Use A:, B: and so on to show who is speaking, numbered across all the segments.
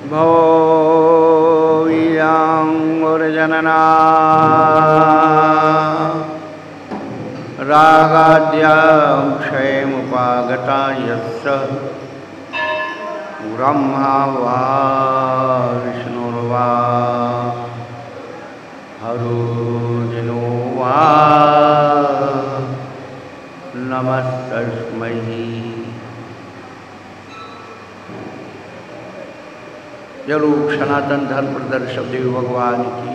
A: भोवियांगुर्जनना रागाद्याक्षयमुपागता यस्य ब्रह्मा वा विष्णुर्वा हरो वा नमस्तस्मै। जरूप सनातन धर्म प्रदर्शक देव भगवान की,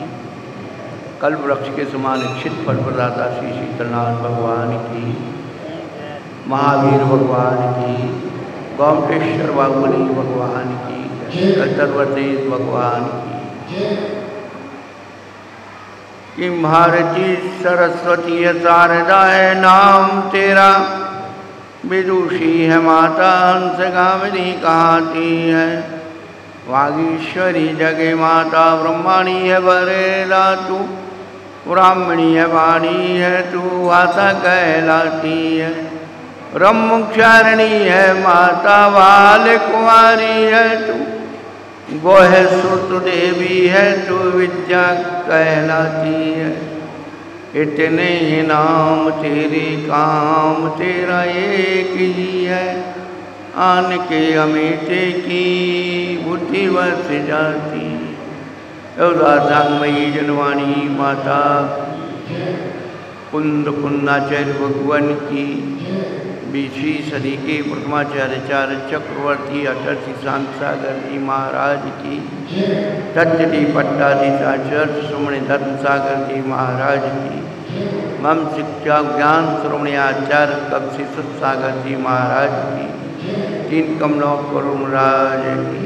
A: कल्प वृक्ष के समान इच्छित फल प्रदाता श्री शीतलनाथ भगवान की, महावीर भगवान की, गोमटेश्वर बाहुबली भगवान की, कतरवतेश भगवान की भारती सरस्वती शारदा है नाम तेरा, विदुषी है माता हंस गामिनी कहाती है, वागीश्वरी जगे माता ब्रह्मणी है बरेला तू, ब्राह्मणी है वाणी है तू, भाषा कहलाती है, ब्रह्मचारिणी है माता बाल कुमारी है तू, गोह सुत देवी है तू, विद्या कहलाती है। इतने ही नाम तेरे काम तेरा एक ही है, आन के अमेटे की बुद्धि बस जाती। दासांगमयी जनवाणी माता कुंद कुंदाचार्य भगवान की, 20वीं सदी के प्रथमाचार्य चक्रवर्ती अटल शांत सागर जी महाराज की, सत्यटी पट्टाधीशाचार्य श्रोमणी धर्म सागर जी महाराज की, मम शिक्षा ज्ञान श्रोमणी आचार्य कक्षी सागर जी महाराज की, 3 कमलों करुणराज की।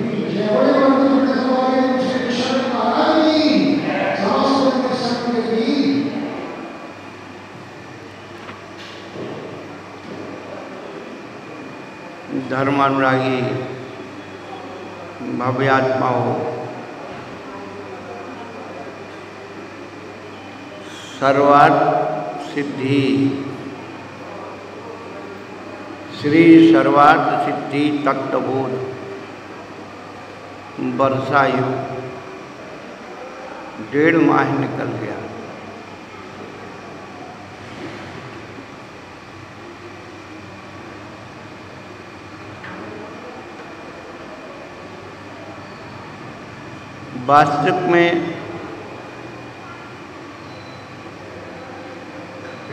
A: धर्मानुरागी भव्य आत्माओं, सर्वार्थ सिद्धि श्री सर्वार्थ सिद्धि तत्वबोध वर्षायु 1.5 माह निकल गया। वास्तविक में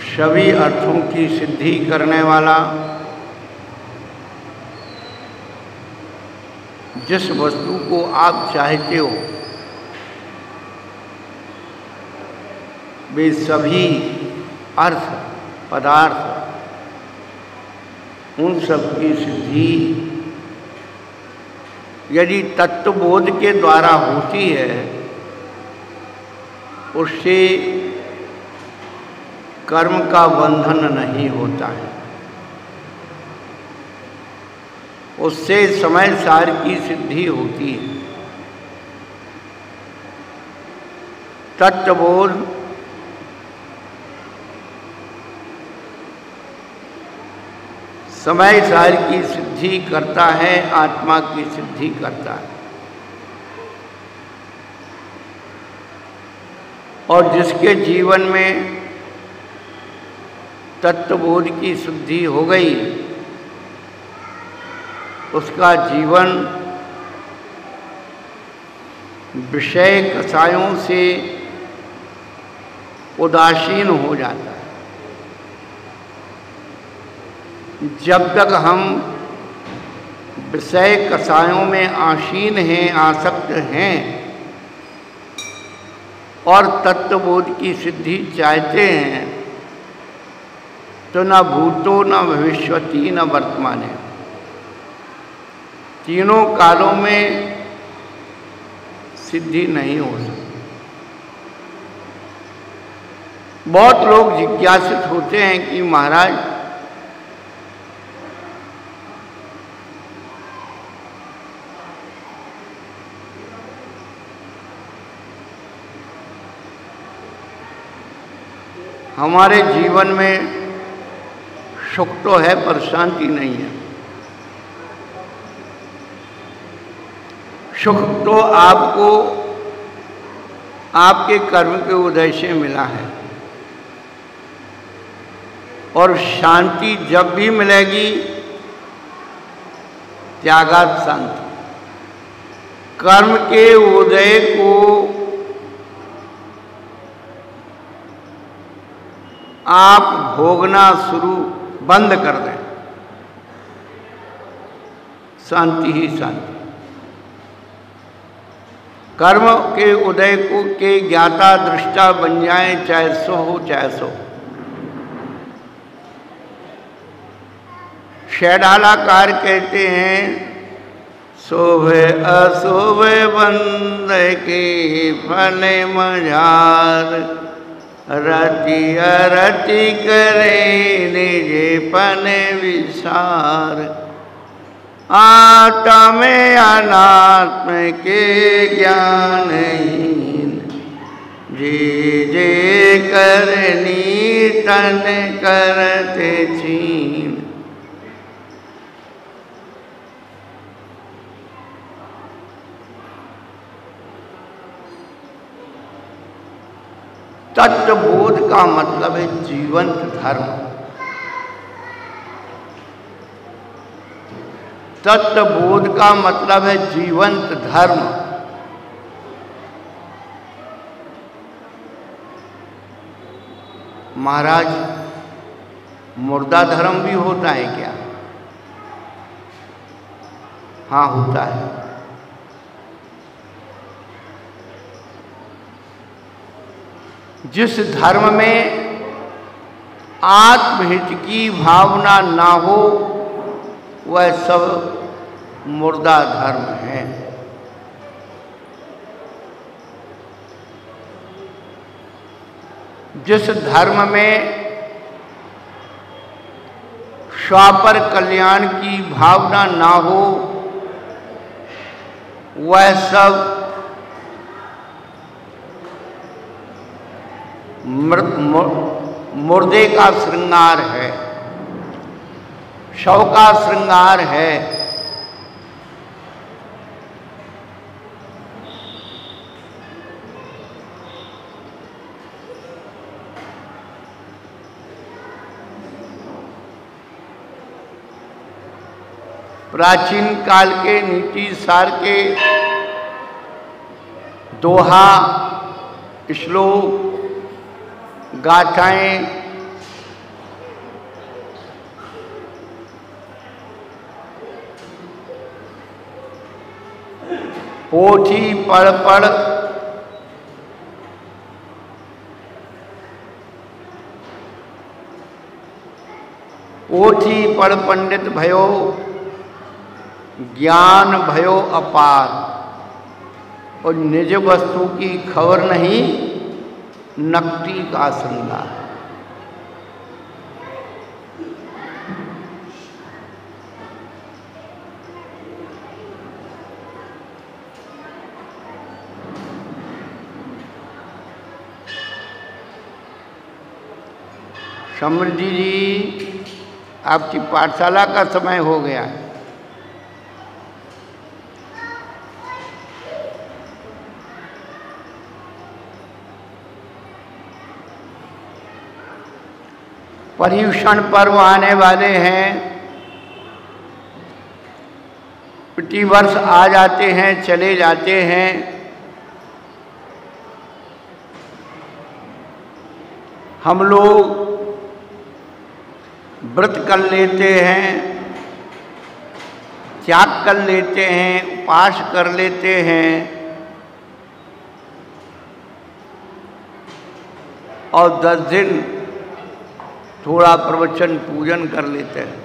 A: सभी अर्थों की सिद्धि करने वाला, जिस वस्तु को आप चाहते हो वे सभी अर्थ पदार्थ, उन सब की सिद्धि यदि तत्वबोध के द्वारा होती है, उससे कर्म का बंधन नहीं होता है, उससे समय सार की सिद्धि होती है। तत्वबोध समय सार की सिद्धि करता है, आत्मा की सिद्धि करता है। और जिसके जीवन में तत्वबोध की सिद्धि हो गई, उसका जीवन विषय कसायों से उदासीन हो जाता है। जब तक हम विषय कसायों में आसीन हैं, आसक्त हैं और तत्वबोध की सिद्धि चाहते हैं, तो न भूतो न भविष्यति न वर्तमान है, तीनों कालों में सिद्धि नहीं हो सकती। बहुत लोग जिज्ञासित होते हैं कि महाराज हमारे जीवन में सुख तो है पर शांति नहीं है। सुख तो आपको आपके कर्म के उदय से मिला है, और शांति जब भी मिलेगी त्यागात शांति। कर्म के उदय को आप भोगना शुरू बंद कर दें, शांति ही शांति। कर्म के उदय को के ज्ञाता दृष्टा बन जाए, चाहे सो हो चाहे सो। शैडालाकार कहते हैं, शोभे अशोभे बंद के फल मझार, रति अरति करे निजे पन विसार, आत्म अनात्म के ज्ञानहीन, जे जे करनी तन करते छीन। तत्वबोध का मतलब है जीवंत धर्म। तत्वबोध का मतलब है जीवंत धर्म। महाराज, मुर्दा धर्म भी होता है क्या? हाँ, होता है। जिस धर्म में आत्महित की भावना ना हो वह सब मुर्दा धर्म है। जिस धर्म में स्वापर कल्याण की भावना ना हो वह सब मुर्दे का श्रृंगार है, शव का श्रृंगार है। प्राचीन काल के नीति सार के दोहा, श्लोक, गाथाएं पोथी पढ़ पढ़ पोथी पढ़ पंडित भयो, ज्ञान भयो अपार, और निज वस्तु की खबर नहीं, नकटी का श्रृंगार। समृद्धि जी, आपकी पाठशाला का समय हो गया है। पर्युषण पर्व आने वाले हैं। प्रतिवर्ष आ जाते हैं, चले जाते हैं। हम लोग व्रत कर लेते हैं, त्याग कर लेते हैं, उपवास कर लेते हैं, और 10 दिन थोड़ा प्रवचन पूजन कर लेते हैं।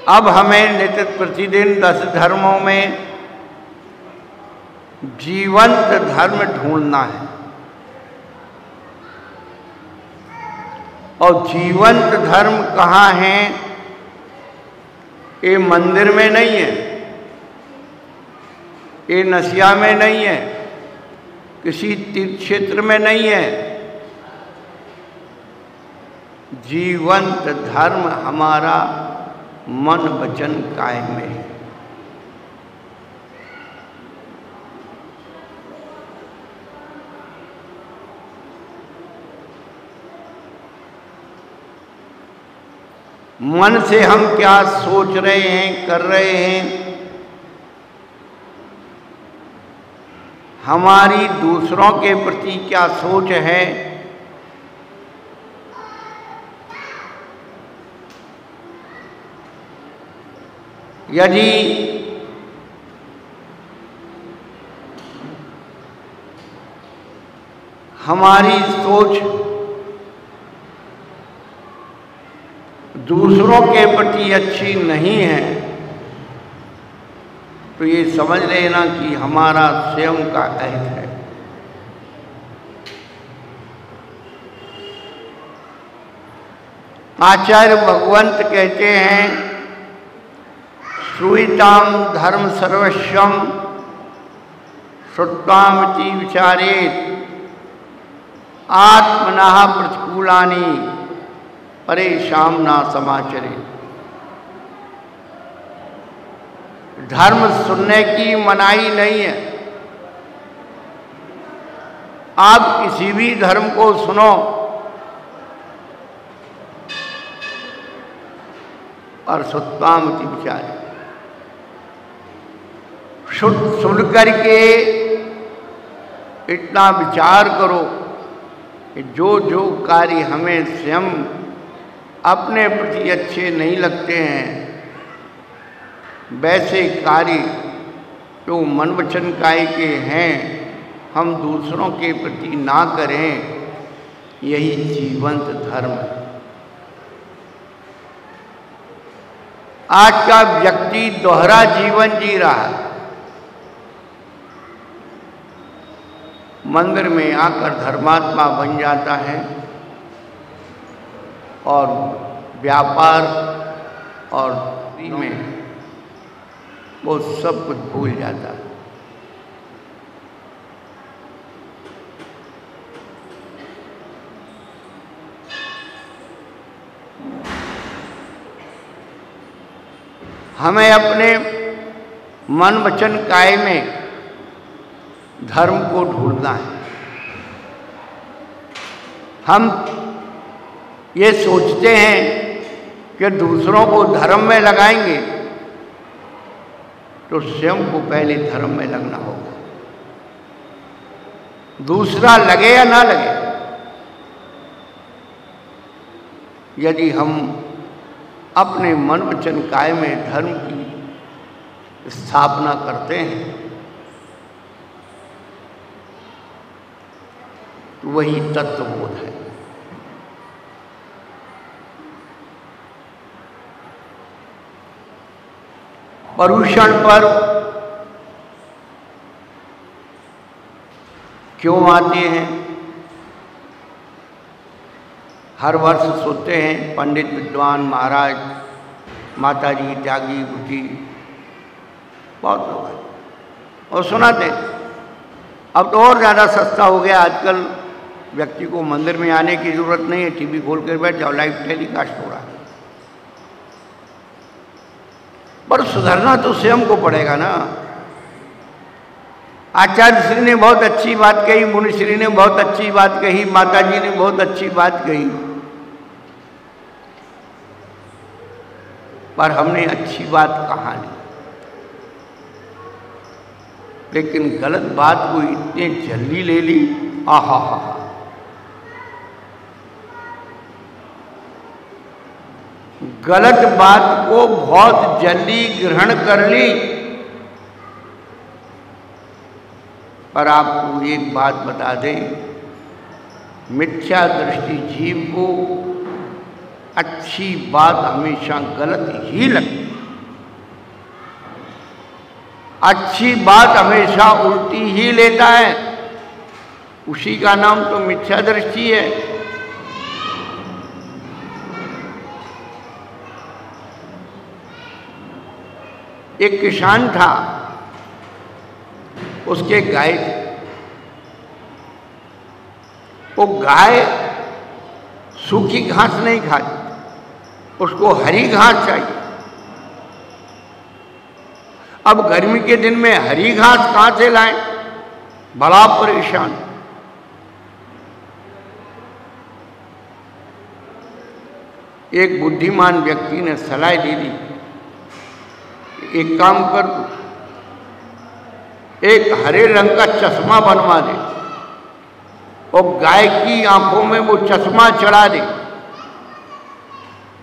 A: अब हमें नित्य प्रतिदिन 10 धर्मों में जीवंत धर्म ढूंढना है, और जीवंत धर्म कहाँ है? ये मंदिर में नहीं है, ये नसिया में नहीं है, किसी तीर्थ क्षेत्र में नहीं है। जीवंत धर्म हमारा मन वचन काय में है। मन से हम क्या सोच रहे हैं, कर रहे हैं, हमारी दूसरों के प्रति क्या सोच है, यदि हमारी सोच दूसरों के प्रति अच्छी नहीं है तो ये समझ लेना कि हमारा स्वयं का अहित है। आचार्य भगवंत कहते हैं, श्रूयताम धर्म सर्वस्वम श्रुत्वामिति विचारेत आत्मनः प्रतिकूलानि परेशान ना समाचरे। धर्म सुनने की मनाही नहीं है। आप किसी भी धर्म को सुनो और सुत्वामिति विचारे, सुन करके इतना विचार करो कि जो जो कार्य हमें स्वयं अपने प्रति अच्छे नहीं लगते हैं वैसे कार्य जो मन वचन काय के हैं हम दूसरों के प्रति ना करें, यही जीवंत धर्म है। आज का व्यक्ति दोहरा जीवन जी रहा है। मंदिर में आकर धर्मात्मा बन जाता है और व्यापार और में वो सब कुछ भूल जाता है। हमें अपने मन वचन काय में धर्म को ढूंढना है। हम ये सोचते हैं कि दूसरों को धर्म में लगाएंगे तो स्वयं को पहले धर्म में लगना होगा। दूसरा लगे या ना लगे, यदि हम अपने मन वचन काय में धर्म की स्थापना करते हैं तो वही तत्वबोध है। पर्युषण पर्व क्यों आते हैं? हर वर्ष सोते हैं पंडित विद्वान महाराज, माताजी, त्यागी, बुद्धि, बहुत लोग हैं और सुनाते हैं। अब तो और ज़्यादा सस्ता हो गया, आजकल व्यक्ति को मंदिर में आने की जरूरत नहीं है, टीवी खोल कर बैठ जाओ, लाइव टेलीकास्ट हो रहा है। पर सुधरना तो स्वयं को पड़ेगा ना। आचार्य श्री ने बहुत अच्छी बात कही, मुनि श्री ने बहुत अच्छी बात कही, माताजी ने बहुत अच्छी बात कही, पर हमने अच्छी बात कहाँ ली। लेकिन गलत बात को इतने जल्दी ले ली, आहा हा हा। गलत बात को बहुत जल्दी ग्रहण कर ली। पर आपको एक बात बता दें, मिथ्या दृष्टि जीव को अच्छी बात हमेशा गलत ही लगती, अच्छी बात हमेशा उल्टी ही लेता है। उसी का नाम तो मिथ्या दृष्टि है। एक किसान था, उसके गाय थी। वो गाय सूखी घास नहीं खाती, उसको हरी घास चाहिए। अब गर्मी के दिन में हरी घास कहाँ से लाएं? बड़ा परेशान। एक बुद्धिमान व्यक्ति ने सलाह दे दी, एक काम कर, एक हरे रंग का चश्मा बनवा दे और गाय की आंखों में वो चश्मा चढ़ा दे,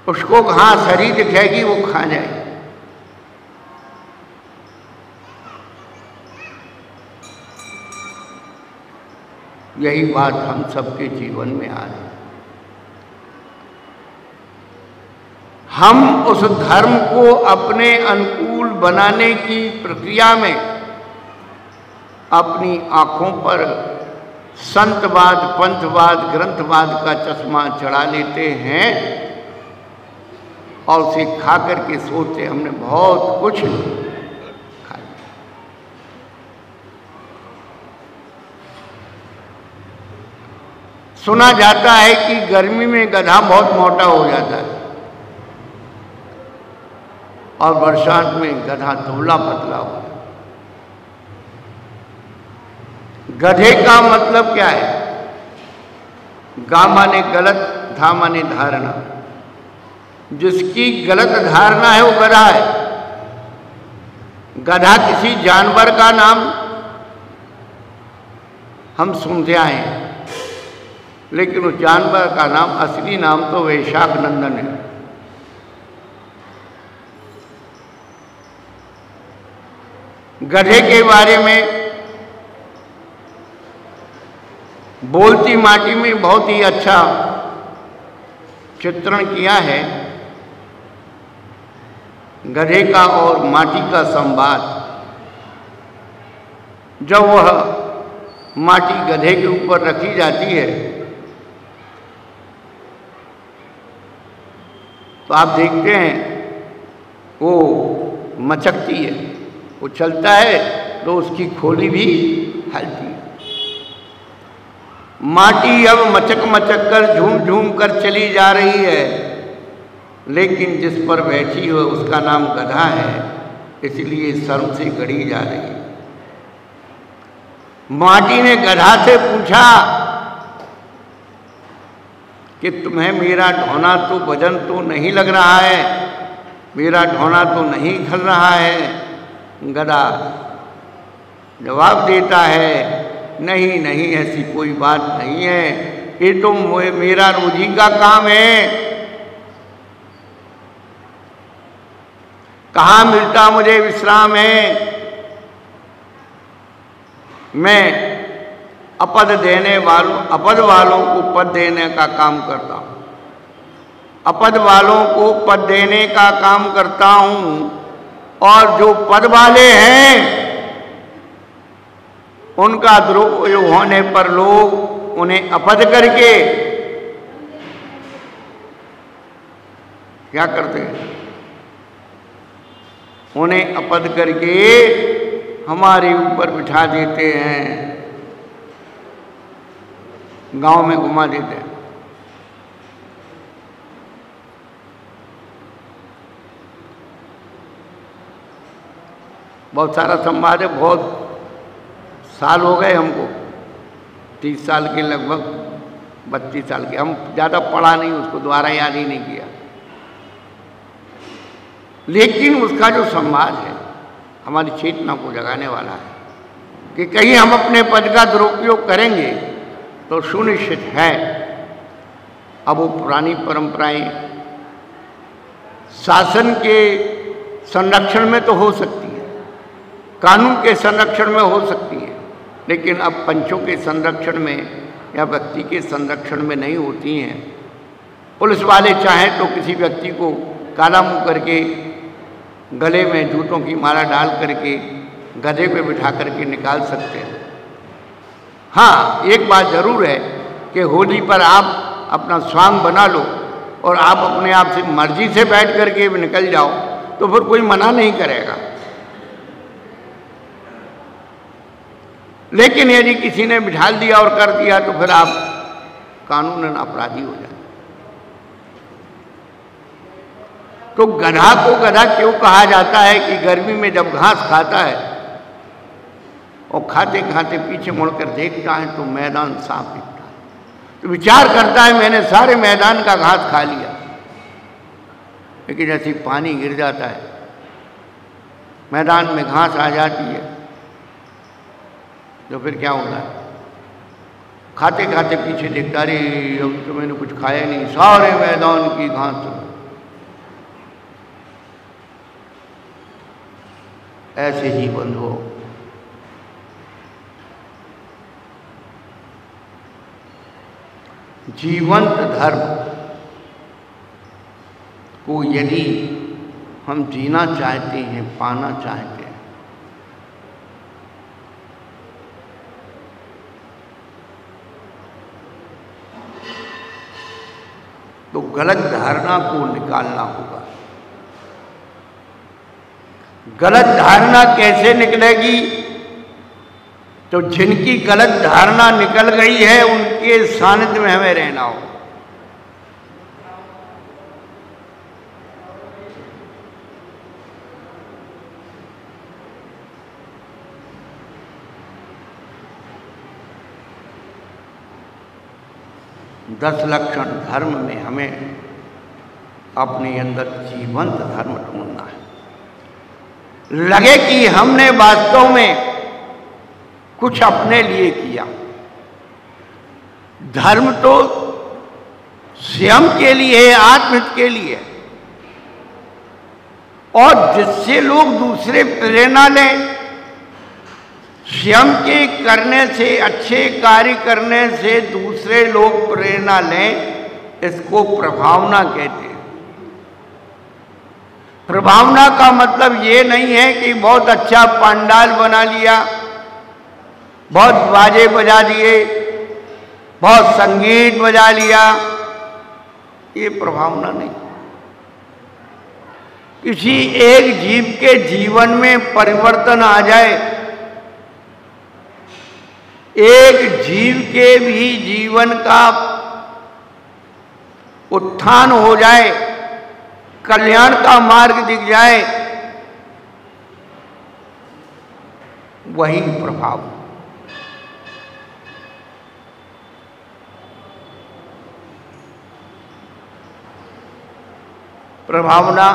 A: उसको घास हरी दिखेगी, वो खा जाए। यही बात हम सबके जीवन में आ रही है। हम उस धर्म को अपने अनुकूल बनाने की प्रक्रिया में अपनी आंखों पर संतवाद, पंथवाद, ग्रंथवाद का चश्मा चढ़ा लेते हैं और उसे खा करके सोचते हमने बहुत कुछ खा लिया। सुना जाता है कि गर्मी में गधा बहुत मोटा हो जाता है और बरसात में गधा दुबला पतला हो। गधे का मतलब क्या है? गा माने गलत, धा माने धारणा। जिसकी गलत धारणा है वो गधा है। गधा किसी जानवर का नाम हम सुनते आए हैं, लेकिन उस जानवर का नाम, असली नाम तो वैशाख नंदन है। गधे के बारे में बोलती माटी में बहुत ही अच्छा चित्रण किया है। गधे का और माटी का संवाद। जब वह माटी गधे के ऊपर रखी जाती है तो आप देखते हैं वो मचकती है, वो चलता है तो उसकी खोली भी हिलती है। माटी अब मचक मचक कर, झूम झूम कर चली जा रही है, लेकिन जिस पर बैठी हो उसका नाम गधा है, इसलिए शर्म से गड़ी जा रही है। माटी ने गधा से पूछा कि तुम्हें मेरा ढोना तो वजन तो नहीं लग रहा है, मेरा ढोना तो नहीं खल रहा है। गधा जवाब देता है, नहीं नहीं, ऐसी कोई बात नहीं है, ये तो मेरा रोजी का काम है। कहाँ मिलता मुझे विश्राम है? मैं अपद वालों को पद देने का काम करता हूँ। अपद वालों को पद देने का काम करता हूँ, और जो पद वाले हैं उनका द्रोह होने पर लोग उन्हें अपद करके क्या करते हैं? उन्हें अपद करके हमारे ऊपर बिठा देते हैं, गांव में घुमा देते हैं। बहुत सारा संवाद है, बहुत साल हो गए हमको, 30 साल के लगभग, 32 साल के। हम ज़्यादा पढ़ा नहीं, उसको दोबारा याद ही नहीं किया, लेकिन उसका जो संवाद है हमारी चेतना को जगाने वाला है कि कहीं हम अपने पद का दुरुपयोग करेंगे तो सुनिश्चित है अब वो पुरानी परंपराएं शासन के संरक्षण में तो हो सकती है, कानून के संरक्षण में हो सकती है, लेकिन अब पंचों के संरक्षण में या व्यक्ति के संरक्षण में नहीं होती हैं। पुलिस वाले चाहें तो किसी व्यक्ति को काला मुंह करके गले में जूतों की माला डाल करके गधे पे बिठा करके निकाल सकते हैं। हाँ, एक बात जरूर है कि होली पर आप अपना स्वांग बना लो और आप अपने आप से मर्जी से बैठ करके निकल जाओ तो फिर कोई मना नहीं करेगा। लेकिन यदि किसी ने बिठा दिया और कर दिया तो फिर आप कानूनन अपराधी हो जाए। तो गधा को गधा क्यों कहा जाता है कि गर्मी में जब घास खाता है और खाते खाते पीछे मुड़कर देखता है तो मैदान साफ दिखता है, तो विचार करता है मैंने सारे मैदान का घास खा लिया। लेकिन जैसे पानी गिर जाता है, मैदान में घास आ जाती है, तो फिर क्या होता है? खाते खाते पीछे देखता, अरे अब तो मैंने कुछ खाया नहीं, सारे मैदान की घास। ऐसे ही बंधुओं, जीवंत धर्म को यदि हम जीना चाहते हैं, पाना चाहते हैं, तो गलत धारणा को निकालना होगा। गलत धारणा कैसे निकलेगी? तो जिनकी गलत धारणा निकल गई है उनके सानिध्य में हमें रहना हो। दस लक्षण धर्म में हमें अपने अंदर जीवंत धर्म ढूंढना है। लगे कि हमने वास्तव में कुछ अपने लिए किया। धर्म तो स्वयं के लिए है, आत्महित के लिए, और जिससे लोग दूसरे प्रेरणा लें। स्वयं के करने से, अच्छे कार्य करने से दूसरे लोग प्रेरणा लें, इसको प्रभावना कहते हैं। प्रभावना का मतलब ये नहीं है कि बहुत अच्छा पंडाल बना लिया, बहुत बाजे बजा दिए, बहुत संगीत बजा लिया, ये प्रभावना नहीं। किसी एक जीव के जीवन में परिवर्तन आ जाए, एक जीव के भी जीवन का उत्थान हो जाए, कल्याण का मार्ग दिख जाए, वही प्रभाव। प्रभावना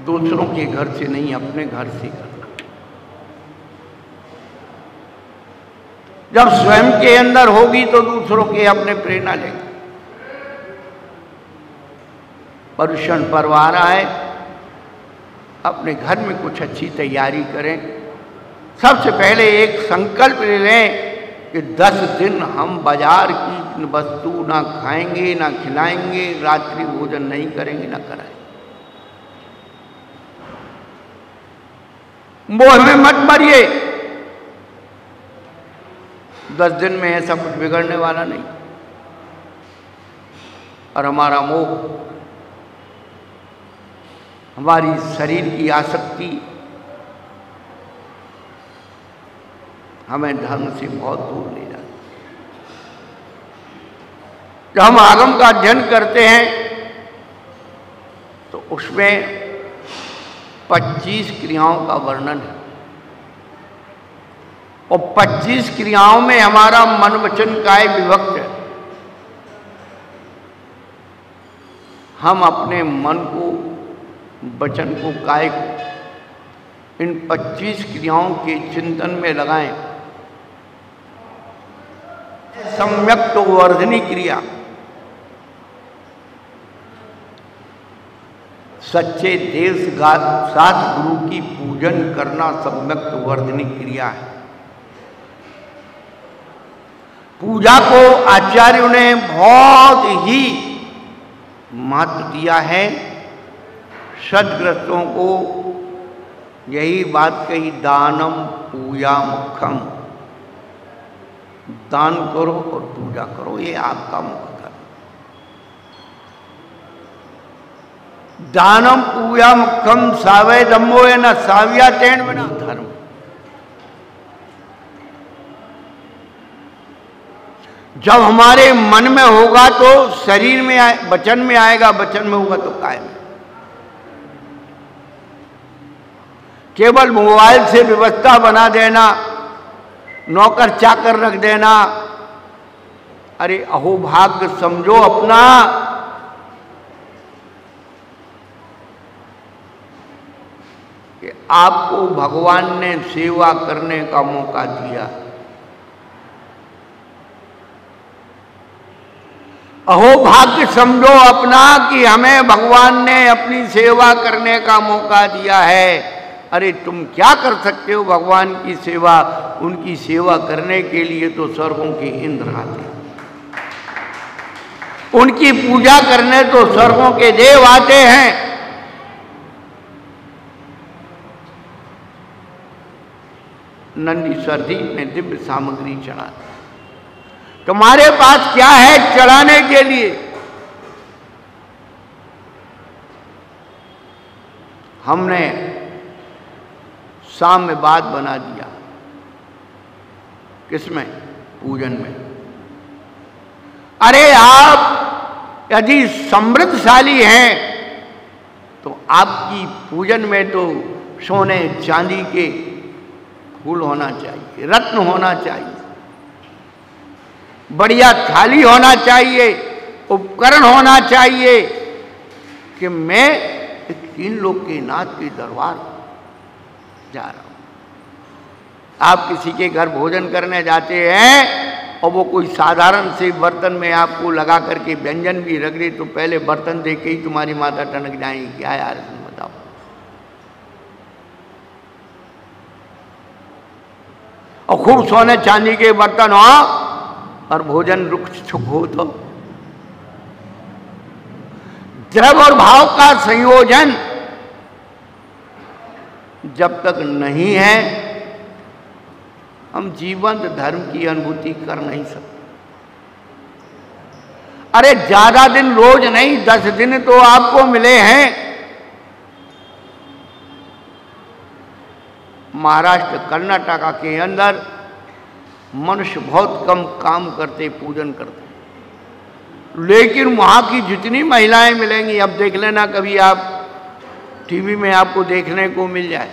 A: दूसरों के घर से नहीं, अपने घर से करना। जब स्वयं के अंदर होगी तो दूसरों के अपने प्रेरणा लेंगे। पर्युषण पर्व आ रहा है, अपने घर में कुछ अच्छी तैयारी करें। सबसे पहले एक संकल्प ले लें कि 10 दिन हम बाजार की वस्तु ना खाएंगे, ना खिलाएंगे, रात्रि भोजन नहीं करेंगे, ना कराएंगे। मोह में मत मरिए। 10 दिन में ऐसा कुछ बिगड़ने वाला नहीं। और हमारा मोह, हमारी शरीर की आसक्ति हमें धर्म से बहुत दूर ले जाती। जब हम आगम का अध्ययन करते हैं तो उसमें 25 क्रियाओं का वर्णन है, और 25 क्रियाओं में हमारा मन वचन काय विभक्त है। हम अपने मन को, वचन को, काय को इन 25 क्रियाओं के चिंतन में लगाएं। सम्यक तो वर्धनी क्रिया, सच्चे देव साथ गुरु की पूजन करना सम्यक तो वर्धनी क्रिया है। पूजा को आचार्यों ने बहुत ही महत्व दिया है। सद्ग्रस्तों को यही बात कही, दानम पूजा मुखम, दान करो और पूजा करो, ये आपका मुख्य धर्म। दानम पूजा मुखम सावय दम्मो है न साविया तेण बना धर्म। जब हमारे मन में होगा तो शरीर में वचन में आएगा, वचन में होगा तो कायम है। केवल मोबाइल से व्यवस्था बना देना, नौकर चाकर रख देना, अरे अहोभाग्य समझो अपना। कि आपको भगवान ने सेवा करने का मौका दिया। अहोभाग्य समझो अपना कि हमें भगवान ने अपनी सेवा करने का मौका दिया है। अरे तुम क्या कर सकते हो भगवान की सेवा? उनकी सेवा करने के लिए तो स्वर्गों के इंद्र आते हैं, उनकी पूजा करने तो स्वर्गों के देव आते हैं। नंदीश्वर जी ने दिव्य सामग्री चढ़ा। तुम्हारे पास क्या है चढ़ाने के लिए? हमने साम्यवाद बना दिया। किसमें? पूजन में। अरे आप यदि समृद्धशाली हैं तो आपकी पूजन में तो सोने चांदी के फूल होना चाहिए, रत्न होना चाहिए, बढ़िया थाली होना चाहिए, उपकरण होना चाहिए कि मैं तीन लोक के नाथ के दरबार जा रहा हूं। आप किसी के घर भोजन करने जाते हैं और वो कोई साधारण से बर्तन में आपको लगा करके व्यंजन भी रख दे तो पहले बर्तन देख के ही तुम्हारी माता टनक जाएंगी, क्या यार तुम बताओ। और खूब सोने चांदी के बर्तन हो और भोजन रुक छुक हो तो द्रव्य और भाव का संयोजन जब तक नहीं है हम जीवंत धर्म की अनुभूति कर नहीं सकते। अरे ज्यादा दिन रोज नहीं, 10 दिन तो आपको मिले हैं। महाराष्ट्र कर्नाटका के अंदर मनुष्य बहुत कम काम करते, पूजन करते, लेकिन वहां की जितनी महिलाएं मिलेंगी, अब देख लेना कभी आप टीवी में आपको देखने को मिल जाए,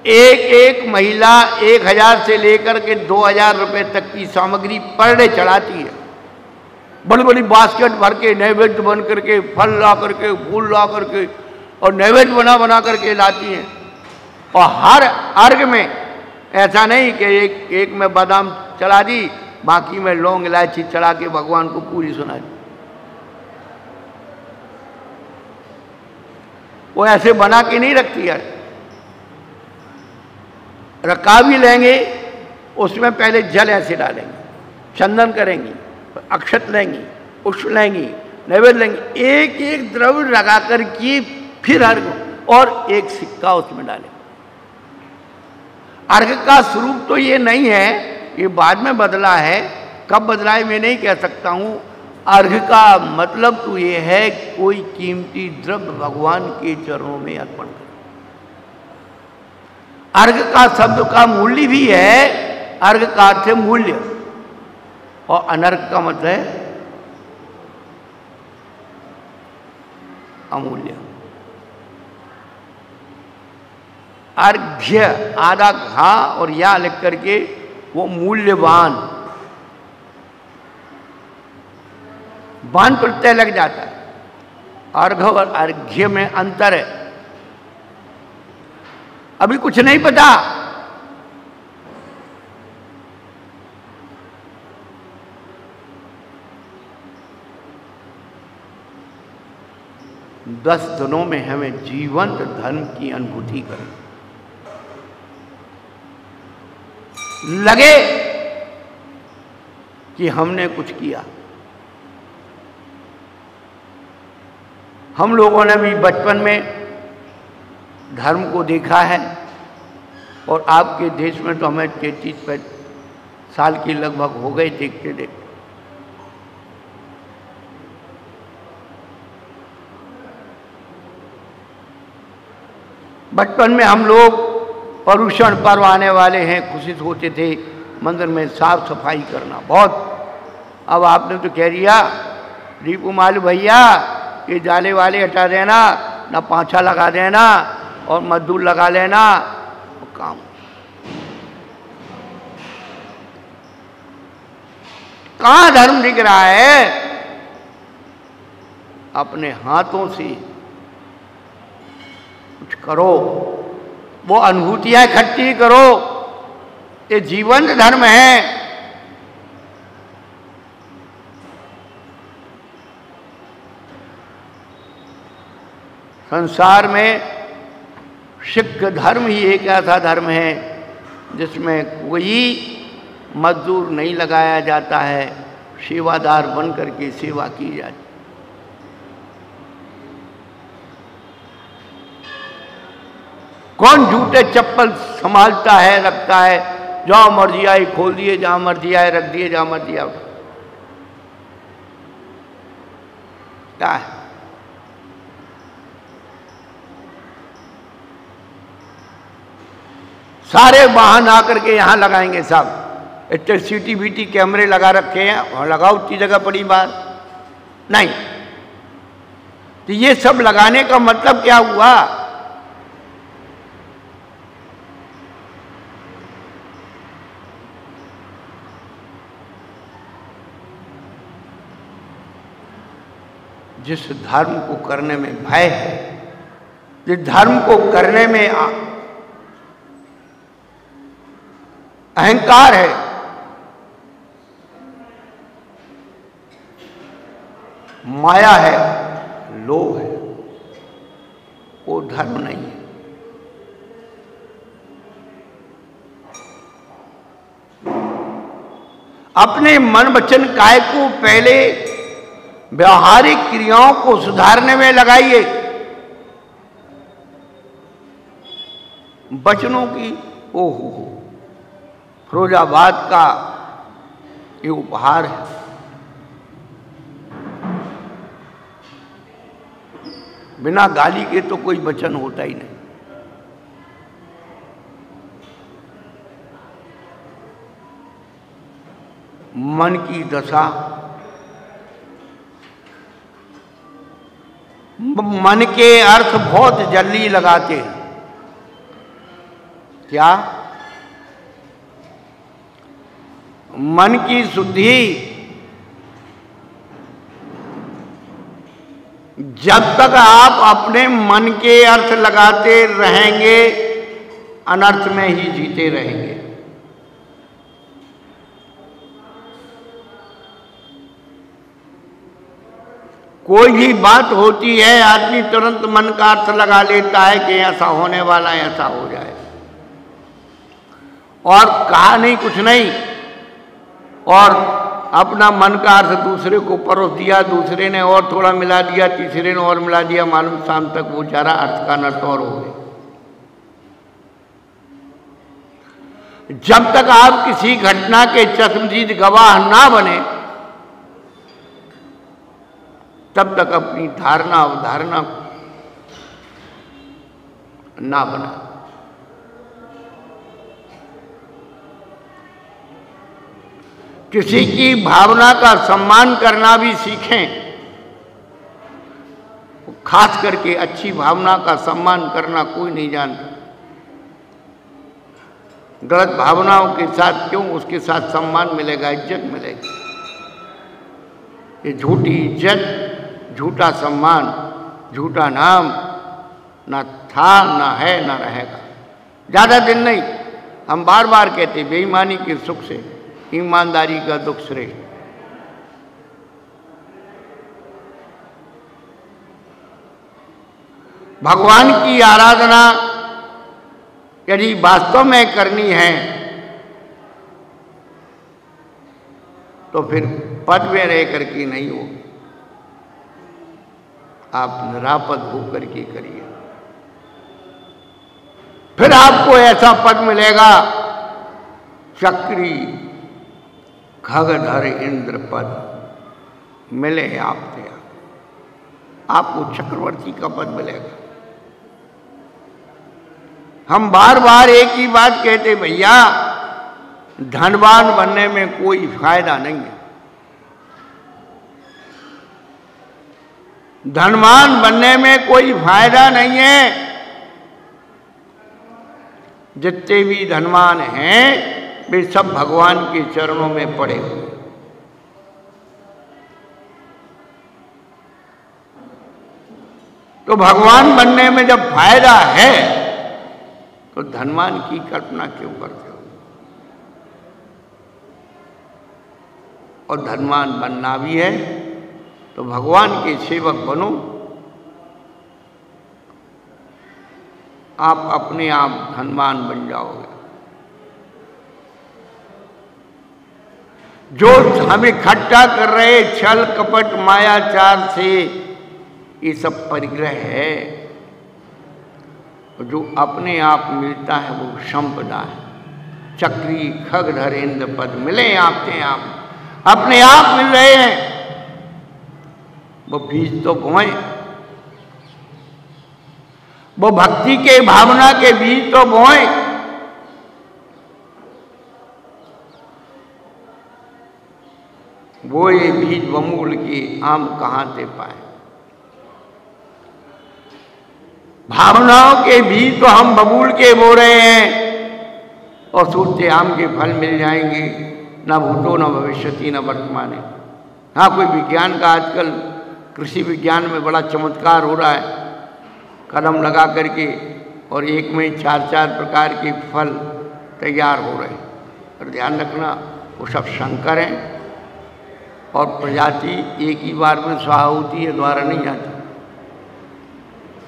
A: एक एक महिला 1000 से लेकर के 2000 रुपए तक की सामग्री पर डे चढ़ाती है। बड़ी बड़ी बास्केट भर के नैवेद्य बन करके, फल ला करके, फूल ला करके और नैवेद्य बना बना करके लाती हैं। और हर अर्घ में ऐसा नहीं कि एक में बादाम चढ़ा दी, बाकी में लौंग इलायची चढ़ा के भगवान को पूरी सुना दी। वो ऐसे बना के नहीं रखती है। रखा भी लेंगे, उसमें पहले जल ऐसे डालेंगे, चंदन करेंगी, अक्षत लेंगी, पुष्प लेंगी, नैवेद्य लेंगी, एक एक द्रव्य लगा कर के फिर अर्घ और एक सिक्का उसमें डालेंगे। अर्घ का स्वरूप तो ये नहीं है, ये बाद में बदला है। कब बदला है मैं नहीं कह सकता हूं। अर्घ का मतलब तो ये है कोई कीमती द्रव्य भगवान के चरणों में अर्पण कर। अर्घ का शब्द का मूल्य भी है, अर्घ का अर्थ है मूल्य, और अनर्घ का मतलब है अमूल्य। अर्घ्य आधा घा और या लिख करके वो मूल्यवान, बान प्रत्यय लग जाता है। अर्घ और अर्घ्य में अंतर है। अभी कुछ नहीं पता, दस दिनों में हमें जीवंत धर्म की अनुभूति करें। लगे कि हमने कुछ किया। हम लोगों ने भी बचपन में धर्म को देखा है, और आपके देश में तो हमें 33 साल की लगभग हो गए देखते देखते। बचपन में हम लोग पर्युषण पर्व आने वाले हैं, खुशी होते थे मंदिर में साफ सफाई करना, बहुत अब आपने तो कह दिया दीपू मालू भैया ये जाले वाले हटा देना, ना पांछा लगा देना और मजदूर लगा लेना, काम। कहां धर्म दिख रहा है? अपने हाथों से कुछ करो, वो अनुभूतियां इकट्ठी करो, ये जीवंत धर्म है। संसार में सिख धर्म ही एक ऐसा धर्म है जिसमें कोई मजदूर नहीं लगाया जाता है, सेवादार बन करके सेवा की जाती। कौन जूते चप्पल संभालता है, रखता है, जहां मर्जी आए खोल दिए, जहां मर्जी आए रख दिए, जहां मर्जी आए क्या है? सारे वाहन आकर के यहां लगाएंगे साहब, इतने सीटीबीटी कैमरे लगा रखे हैं, वहां लगाओ, उतनी जगह पड़ी बात नहीं। तो ये सब लगाने का मतलब क्या हुआ? जिस धर्म को करने में भय है, जिस धर्म को करने में अहंकार है, माया है, लोभ है, वो धर्म नहीं है। अपने मन वचन काय को पहले व्यवहारिक क्रियाओं को सुधारने में लगाइए। वचनों की ओहो फिरोजाबाद का ये उपहार है। बिना गाली के तो कोई वचन होता ही नहीं। मन की दशा, मन के अर्थ बहुत जल्दी लगाते हैं। क्या? मन की शुद्धि जब तक आप अपने मन के अर्थ लगाते रहेंगे, अनर्थ में ही जीते रहेंगे। कोई भी बात होती है, आदमी तुरंत मन का अर्थ लगा लेता है कि ऐसा होने वाला है, ऐसा हो जाए, और कहा नहीं कुछ नहीं, और अपना मन का अर्थ दूसरे को परोस दिया, दूसरे ने और थोड़ा मिला दिया, तीसरे ने और मिला दिया, मालूम शाम तक वो चारा अर्थ का अनर्थ और हो गए। जब तक आप किसी घटना के चश्मदीद गवाह ना बने, तब तक अपनी धारणा अवधारणा ना बना। किसी की भावना का सम्मान करना भी सीखें। खास करके अच्छी भावना का सम्मान करना कोई नहीं जानता। गलत भावनाओं के साथ क्यों उसके साथ सम्मान मिलेगा, इज्जत मिलेगी। ये झूठी इज्जत, झूठा सम्मान, झूठा नाम ना था, ना है, ना रहेगा। ज्यादा दिन नहीं, हम बार बार कहते बेईमानी के सुख से ईमानदारी का दुख श्रेष्ठ। भगवान की आराधना यदि वास्तव में करनी है तो फिर पद में रह करके नहीं हो, आप निरापद होकर के करिए। फिर आपको ऐसा पद मिलेगा, चक्री खगधर इंद्र पद मिले आपसे, आपको चक्रवर्ती का पद मिलेगा। हम बार बार एक ही बात कहते, भैया धनवान बनने में कोई फायदा नहीं है, धनवान बनने में कोई फायदा नहीं है। जितने भी धनवान हैं वे सब भगवान के चरणों में पड़े हुए। तो भगवान बनने में जब फायदा है तो धनवान की कल्पना क्यों करते हो? और धनवान बनना भी है तो भगवान के सेवक बनो। आप अपने आप धनवान बन जाओगे। जो हमें इकट्ठा कर रहे छल कपट मायाचार से, ये सब परिग्रह है। जो अपने आप मिलता है वो संपदा है। चक्री खगधर इंद्र पद मिले आपके आप, अपने आप मिल रहे हैं। वो बीज तो बोए, वो भक्ति के भावना के बीज तो बोए। वो ये बीज बमूल के आम कहां से पाए? भावनाओं के बीज तो हम बबूल के बो रहे हैं और सोचते आम के फल मिल जाएंगे। न भूतो न भविष्यति न वर्तमान। हाँ, कोई विज्ञान का आजकल कृषि विज्ञान में बड़ा चमत्कार हो रहा है। कदम लगा करके और एक में 4-4 प्रकार के फल तैयार हो रहे हैं। पर ध्यान रखना, वो सब संकर हैं और प्रजाति एक ही बार में स्वाहा होती है, द्वारा नहीं आती।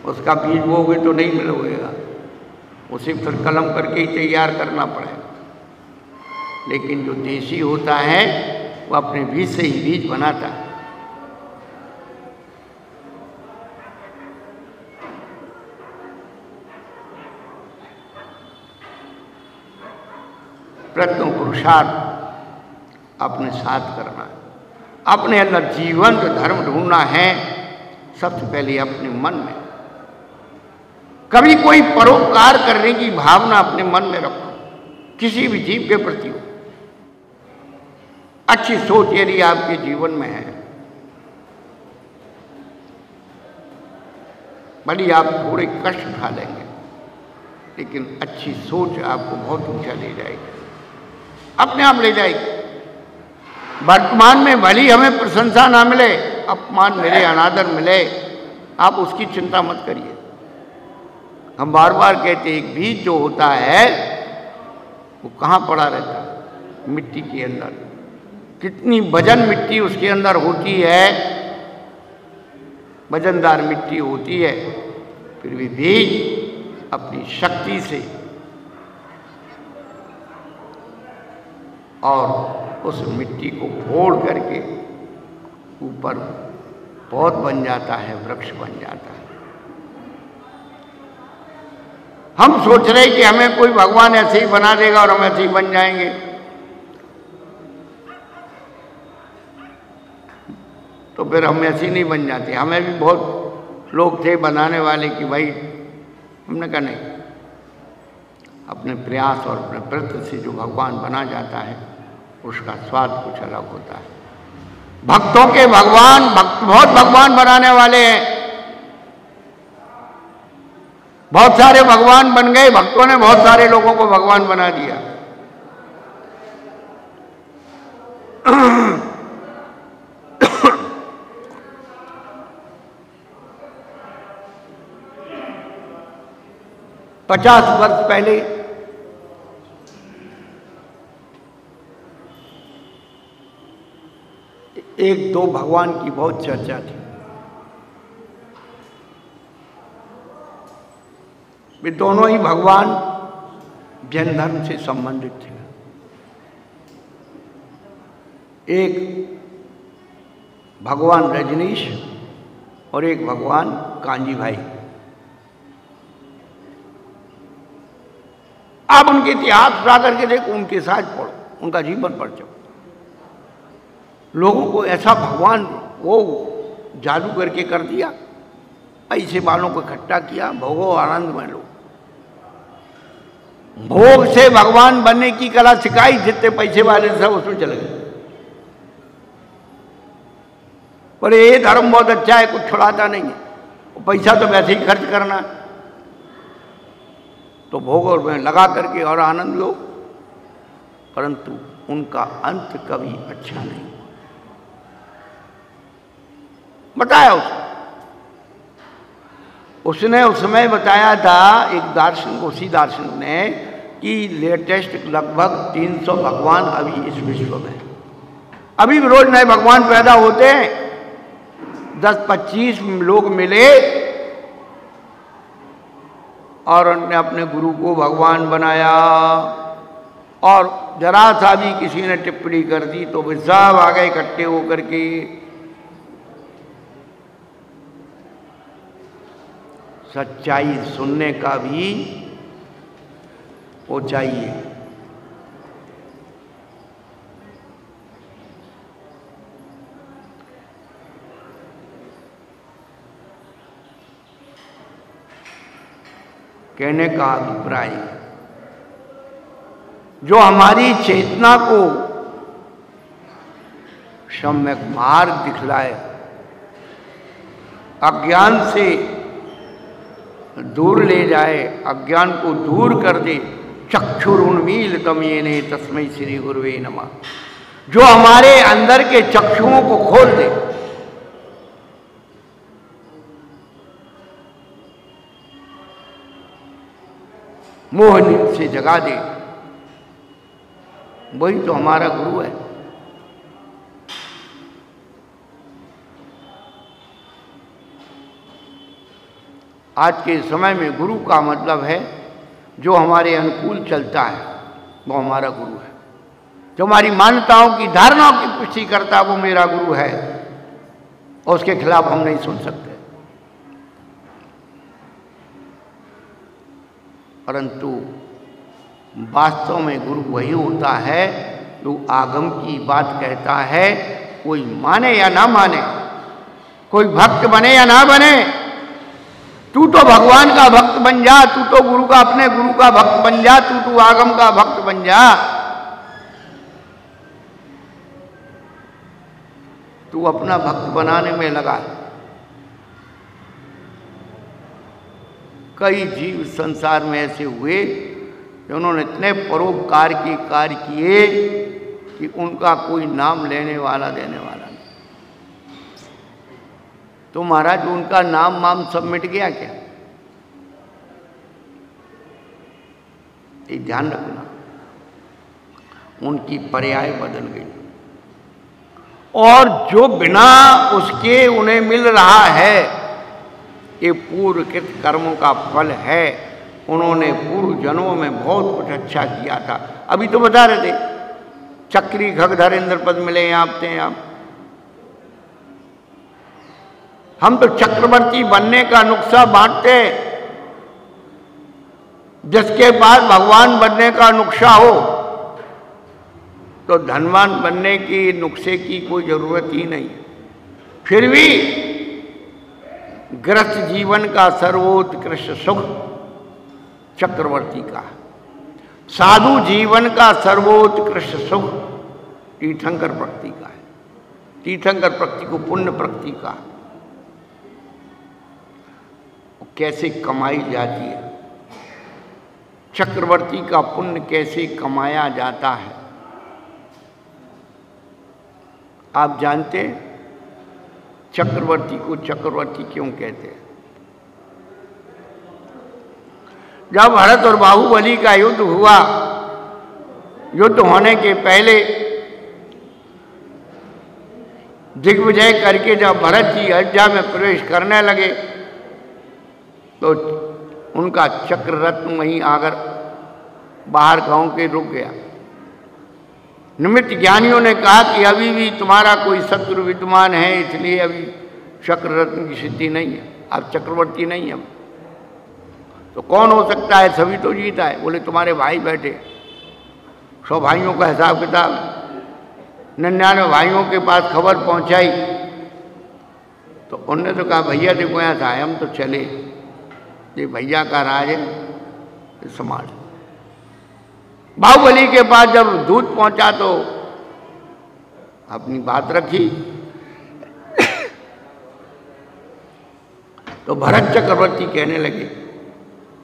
A: उसका बीज बोगे तो नहीं मिलेगा, उसे फिर कलम करके ही तैयार करना पड़ेगा। लेकिन जो देशी होता है वो अपने बीज से ही बीज बनाता है। प्रयत्न पुरुषार्थ अपने साथ करना है। अपने अंदर जीवंत धर्म ढूंढना है। सबसे पहले अपने मन में कभी कोई परोपकार करने की भावना अपने मन में रखो, किसी भी जीव के प्रति हो। अच्छी सोच यदि आपके जीवन में है, भले आप थोड़े कष्ट उठा लेंगे, लेकिन अच्छी सोच आपको बहुत ऊंचा ले जाएगी, अपने आप ले जाएगी। वर्तमान में भली हमें प्रशंसा ना मिले, अपमान मिले, अनादर मिले, आप उसकी चिंता मत करिए। हम बार बार कहते हैं एक बीज जो होता है वो कहाँ पड़ा रहता है? मिट्टी के अंदर। कितनी वजन मिट्टी उसके अंदर होती है, वजनदार मिट्टी होती है, फिर भी बीज अपनी शक्ति से और उस मिट्टी को फोड़ करके ऊपर पौध बन जाता है, वृक्ष बन जाता है। हम सोच रहे कि हमें कोई भगवान ऐसे ही बना देगा और हम ऐसे ही बन जाएंगे। तो फिर हम ऐसे ही नहीं बन जाते। हमें भी बहुत लोग थे बनाने वाले कि भाई, हमने कहा नहीं, अपने प्रयास और अपने प्रयत्न से जो भगवान बना जाता है उसका स्वाद कुछ अलग होता है। भक्तों के भगवान, बहुत भगवान बनाने वाले हैं। बहुत सारे भगवान बन गए, भक्तों ने बहुत सारे लोगों को भगवान बना दिया। पचास वर्ष पहले एक दो भगवान की बहुत चर्चा थी। वे दोनों ही भगवान जैन धर्म से संबंधित थे। एक भगवान रजनीश और एक भगवान कांजी भाई। आप उनके इतिहास उठा करके देखो, उनके साथ पढ़ो, उनका जीवन पढ़ जाओ। लोगों को ऐसा भगवान वो जादू करके कर दिया, ऐसे बालों को इकट्ठा किया, भोगो आनंद में लो। भोग से भगवान बनने की कला सिखाई, जितने पैसे वाले सब उसमें चले गए। पर ये धर्म बहुत अच्छा है, कुछ छुड़ाता नहीं है, पैसा तो वैसे ही खर्च करना है, तो भोग और में लगा करके और आनंद लो, परंतु उनका अंत कभी अच्छा नहीं बताया उसने उस समय बताया था एक दार्शनिक, उसी दार्शनिक ने, कि लेटेस्ट लगभग 300 भगवान अभी इस विश्व में, अभी भी रोज नए भगवान पैदा होते हैं। 10-25 लोग मिले और उन्होंने अपने गुरु को भगवान बनाया, और जरा सा भी किसी ने टिप्पणी कर दी तो वे सब आ गए इकट्ठे होकर के। सच्चाई सुनने का भी वो चाहिए। कहने का अभिप्राय, जो हमारी चेतना को सम्यक मार्ग दिखलाए, अज्ञान से दूर ले जाए, अज्ञान को दूर कर दे, चक्षुरुन्मीलितं येन तस्मै श्री गुरुवे नमः, जो हमारे अंदर के चक्षुओं को खोल दे, मोह नींद से जगा दे, वही तो हमारा गुरु है। आज के समय में गुरु का मतलब है जो हमारे अनुकूल चलता है, वो हमारा गुरु है। जो हमारी मान्यताओं की, धारणाओं की पुष्टि करता है, वो मेरा गुरु है, और उसके खिलाफ हम नहीं सुन सकते। परंतु वास्तव में गुरु वही होता है जो आगम की बात कहता है, कोई माने या ना माने, कोई भक्त बने या ना बने, तू तो भगवान का भक्त बन जा, तू तो गुरु का, अपने गुरु का भक्त बन जा, तू तो आगम का भक्त बन जा, तू अपना भक्त बनाने में लगा। कई जीव संसार में ऐसे हुए कि उन्होंने इतने परोपकार के कार्य किए कि उनका कोई नाम लेने वाला देने वाला नहीं। तो महाराज उनका नाम वाम सब मिट गया क्या? ये ध्यान रखना, उनकी पर्याय बदल गई, और जो बिना उसके उन्हें मिल रहा है, ये पूर्वकृत कर्मों का फल है। उन्होंने पूर्व जन्मों में बहुत कुछ अच्छा किया था। अभी तो बता रहे थे, चक्री खगधर इंद्रपद मिले आप थे आप। हम तो चक्रवर्ती बनने का नुक्सा बांटते, जिसके पास भगवान बनने का नुक्सा हो तो धनवान बनने की नुक्से की कोई जरूरत ही नहीं। फिर भी गृहस्थ जीवन का सर्वोत्कृष्ट सुख चक्रवर्ती का, साधु जीवन का सर्वोत्कृष्ट सुख तीर्थंकर प्रकृति का है। तीर्थंकर प्रकृति को पुण्य प्रकृति का कैसे कमाई जाती है, चक्रवर्ती का पुण्य कैसे कमाया जाता है। आप जानते हैं चक्रवर्ती को चक्रवर्ती क्यों कहते हैं? जब भरत और बाहुबली का युद्ध हुआ, युद्ध होने के पहले दिग्विजय करके जब भरत जी अयोध्या में प्रवेश करने लगे तो उनका चक्र रत्न वहीं आकर बाहर गांव के रुक गया। निमित्त ज्ञानियों ने कहा कि अभी भी तुम्हारा कोई शत्रु विद्यमान है, इसलिए अभी चक्र रत्न की सिद्धि नहीं है, आप चक्रवर्ती नहीं है। तो कौन हो सकता है? सभी तो जीता है। बोले तुम्हारे भाई बैठे, 100 भाइयों का हिसाब किताब, 99 भाइयों के पास खबर पहुंचाई तो उनने तो कहा भैया देखो यहाँ था, हम तो चले, ये भैया का राज है, संभाल। बाहुबली के पास जब दूत पहुंचा तो अपनी बात रखी, तो भरत चक्रवर्ती कहने लगे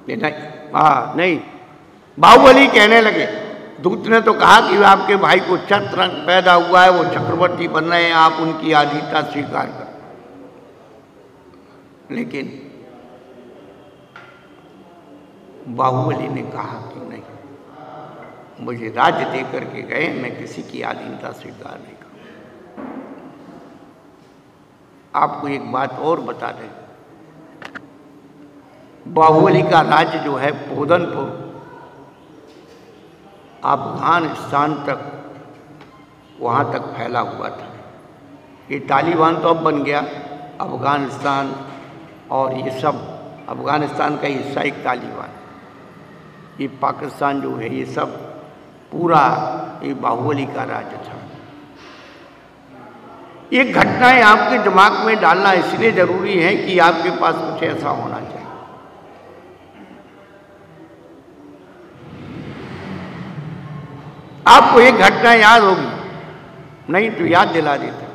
A: नहीं, बाहुबली कहने लगे, दूत ने तो कहा कि आपके भाई को छत्र पैदा हुआ है, वो चक्रवर्ती बन रहे हैं, आप उनकी आधीनता स्वीकार करें। लेकिन बाहुबली ने कहा कि नहीं, मुझे राज्य दे करके गए, मैं किसी की आधीनता स्वीकार नहीं करूं। आपको एक बात और बता दें, बाहुबली का राज्य जो है पोदनपुर अफगानिस्तान तक, वहाँ तक फैला हुआ था। ये तालिबान तो अब बन गया, अफगानिस्तान और ये सब, अफगानिस्तान का हिस्सा एक तालिबान, ये पाकिस्तान जो है, ये सब पूरा ये बाहुबली का राज्य था। ये घटनाएं आपके दिमाग में डालना इसलिए जरूरी है कि आपके पास कुछ ऐसा होना चाहिए। आपको एक घटना याद होगी, नहीं तो याद दिला देता।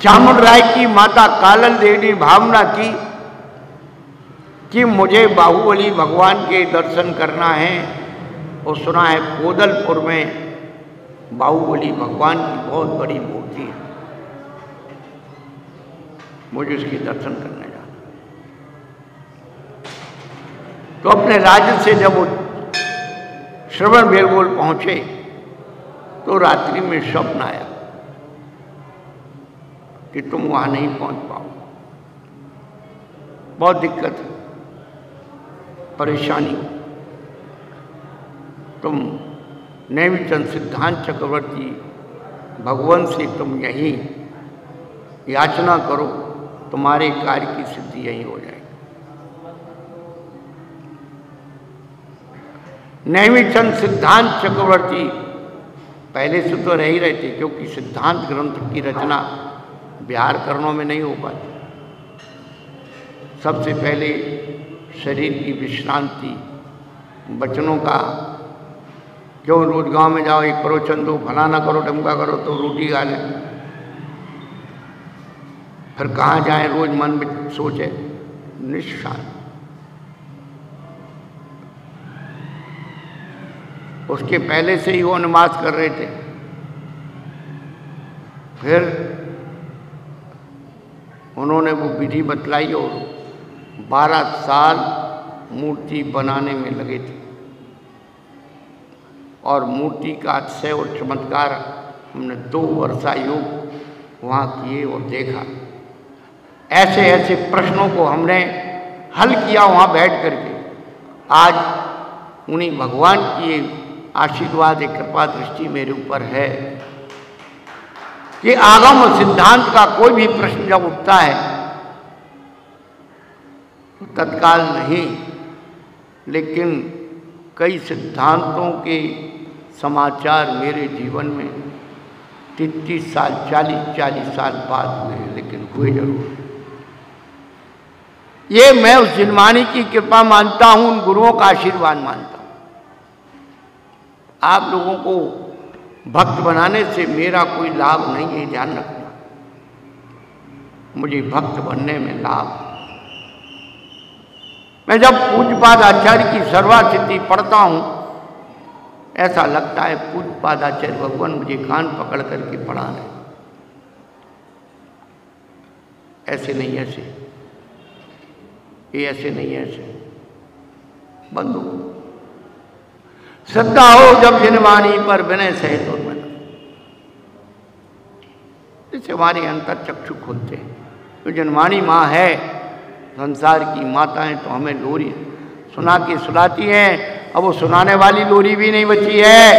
A: चामुंडराय की माता कालल देवी ने भावना की कि मुझे बाहुबली भगवान के दर्शन करना है, और सुना है पोदलपुर में बाहुबली भगवान की बहुत बड़ी मूर्ति है, मुझे उसके दर्शन करने जाना। तो अपने राज्य से जब वो श्रवणबेलगोल पहुंचे तो रात्रि में स्वप्न आया कि तुम वहां नहीं पहुंच पाओ, बहुत दिक्कत है, परेशानी, तुम नेमिचंद सिद्धांत चक्रवर्ती भगवान से तुम यहीं याचना करो, तुम्हारे कार्य की सिद्धि यहीं हो जाएगी। नेमिचंद सिद्धांत चक्रवर्ती पहले से तो रह ही रहे थे, क्योंकि सिद्धांत ग्रंथ की रचना बिहार कर्णों में नहीं हो पाती। सबसे पहले शरीर की विश्रांति, बचनों का, क्यों रोज गांव में जाओ, एक प्रवचन दो, फलाना करो, ढमका करो तो रोटी खा लें, फिर कहाँ जाए, रोज मन में सोचे, निशांत। उसके पहले से ही वो नमाज कर रहे थे। फिर उन्होंने वो विधि बतलाई और 12 साल मूर्ति बनाने में लगे थे, और मूर्ति का अतिशय और चमत्कार हमने 2 वर्षा योग वहाँ किए और देखा। ऐसे ऐसे प्रश्नों को हमने हल किया वहाँ बैठ करके। आज उन्हीं भगवान की आशीर्वाद, एक कृपा दृष्टि मेरे ऊपर है कि आगम सिद्धांत का कोई भी प्रश्न जब उठता है तो तत्काल नहीं, लेकिन कई सिद्धांतों के समाचार मेरे जीवन में 33 साल 40 साल बाद हुए, लेकिन हुए जरूर। ये मैं उस जिनवानी की कृपा मानता हूं, उन गुरुओं का आशीर्वाद मानता हूं। आप लोगों को भक्त बनाने से मेरा कोई लाभ नहीं है, ध्यान रखना। मुझे भक्त बनने में लाभ, मैं जब पूज्यपाद आचार्य की सर्वासिद्धि पढ़ता हूं, ऐसा लगता है पूज्यपाद आचार्य भगवान मुझे कान पकड़ करके पढ़ा रहे। ऐसे नहीं, ऐसे ये ऐसे नहीं, ऐसे बंधु श्रद्धा हो जब जिनवाणी पर विनय सहित और बना, इससे हमारे अंतर चक्षु खुलते हैं। तो जिनवाणी माँ है, संसार की माता है, तो हमें लोरी सुना के सुनाती हैं। अब वो सुनाने वाली लोरी भी नहीं बची है।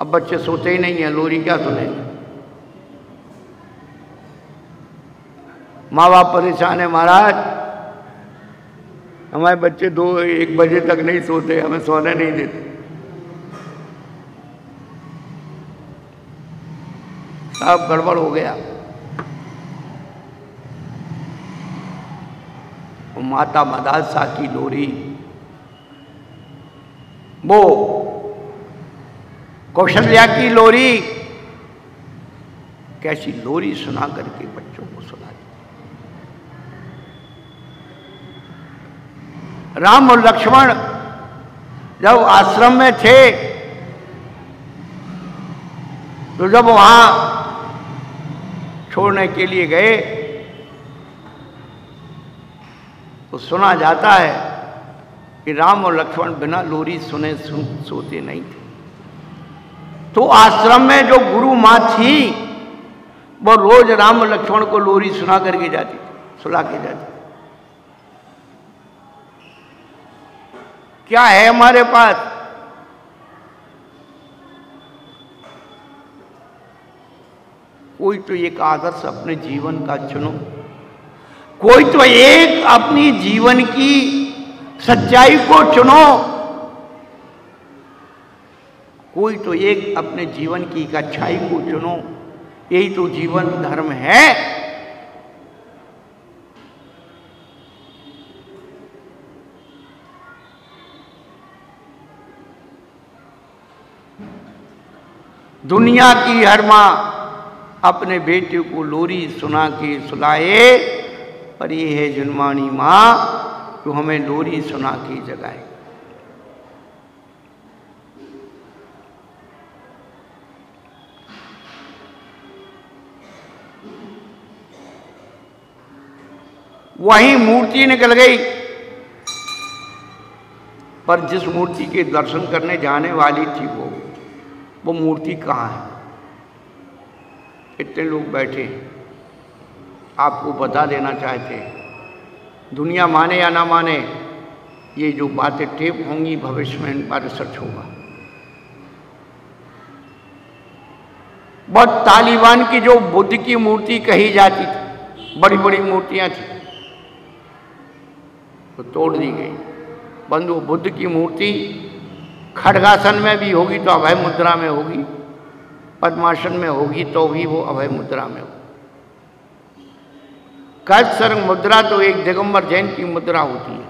A: अब बच्चे सोते ही नहीं है, लोरी क्या सुनेंगे। माँ बाप परेशान है, महाराज हमारे बच्चे 2-1 बजे तक नहीं सोते, हमें सोने नहीं देते। सब गड़बड़ हो गया। माता मदालसा की लोरी, वो कौशल्या की लोरी, कैसी लोरी सुना करके बच्चों को सुना दी। राम और लक्ष्मण जब आश्रम में थे तो जब वहां छोड़ने के लिए गए तो सुना जाता है कि राम और लक्ष्मण बिना लोरी सुने सोते नहीं थे। तो आश्रम में जो गुरु माँ थी वो रोज राम और लक्ष्मण को लोरी सुना करके जाती थी, सुला के जाती। क्या है हमारे पास? कोई तो एक आदर्श अपने जीवन का चुनो, कोई तो एक अपनी जीवन की सच्चाई को चुनो, कोई तो एक अपने जीवन की अच्छाई को चुनो। यही तो जीवन धर्म है। दुनिया की हर मां अपने बेटे को लोरी सुना के सुलाए, पर ये है जन्मानी मां जो हमें लोरी सुना के जगाए। वही मूर्ति निकल गई, पर जिस मूर्ति के दर्शन करने जाने वाली थी वो मूर्ति कहाँ है? इतने लोग बैठे आपको बता देना चाहते हैं, दुनिया माने या ना माने, ये जो बातें टेप होंगी भविष्य में इन पर रिसर्च होगा। बहुत तालिबान की जो बुद्ध की मूर्ति कही जाती थी, बड़ी बड़ी मूर्तियां थी, तो तोड़ दी गई। बंधु बुद्ध की मूर्ति खड्गासन में भी होगी तो अभय मुद्रा में होगी, पद्मासन में होगी तो भी वो अभय मुद्रा में होगी। कल्पसर्ग मुद्रा तो एक दिगंबर जैन की मुद्रा होती है।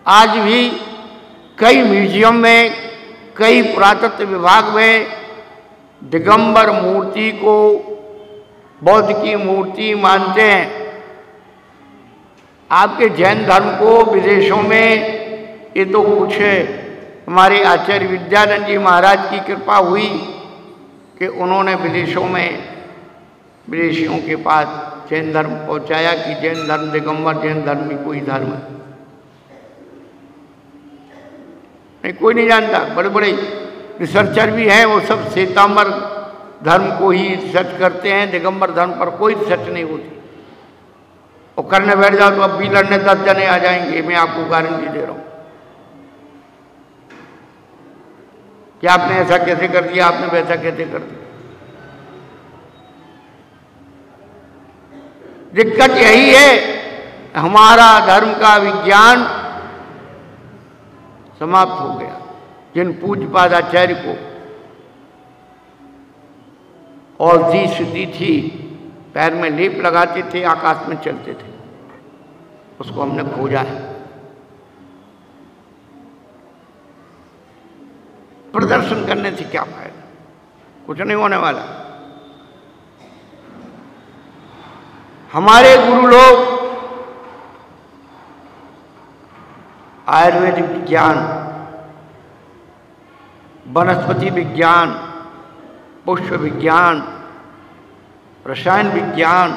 A: आज भी कई म्यूजियम में, कई पुरातत्व विभाग में दिगंबर मूर्ति को बौद्ध की मूर्ति मानते हैं। आपके जैन धर्म को विदेशों में ये तो कुछ हमारे आचार्य विद्यानंद जी महाराज की कृपा हुई कि उन्होंने विदेशों में विदेशियों के पास जैन धर्म पहुंचाया कि जैन धर्म दिगंबर जैन धर्म में कोई धर्म नहीं, कोई नहीं जानता। बड़े बड़े रिसर्चर भी हैं, वो सब श्वेतांबर धर्म को ही रिसर्च करते हैं, दिगंबर धर्म पर कोई रिसर्च नहीं होती। और करने बैठ जाओ तो अब भी लड़ने 10 जने आ जाएंगे, मैं आपको गारंटी दे रहा हूं। कि आपने ऐसा कैसे कर दिया, आपने वैसा कैसे कर दिया। दिक्कत यही है, हमारा धर्म का विज्ञान समाप्त हो गया। जिन पूज्यपाद आचार्य को और दी सिद्धि थी, पैर में लेप लगाते थे, आकाश में चलते थे, उसको हमने खोजा है। प्रदर्शन करने से क्या फायदा? कुछ नहीं होने वाला। हमारे गुरु लोग आयुर्वेदिक विज्ञान, वनस्पति विज्ञान, पुष्प विज्ञान, रसायन विज्ञान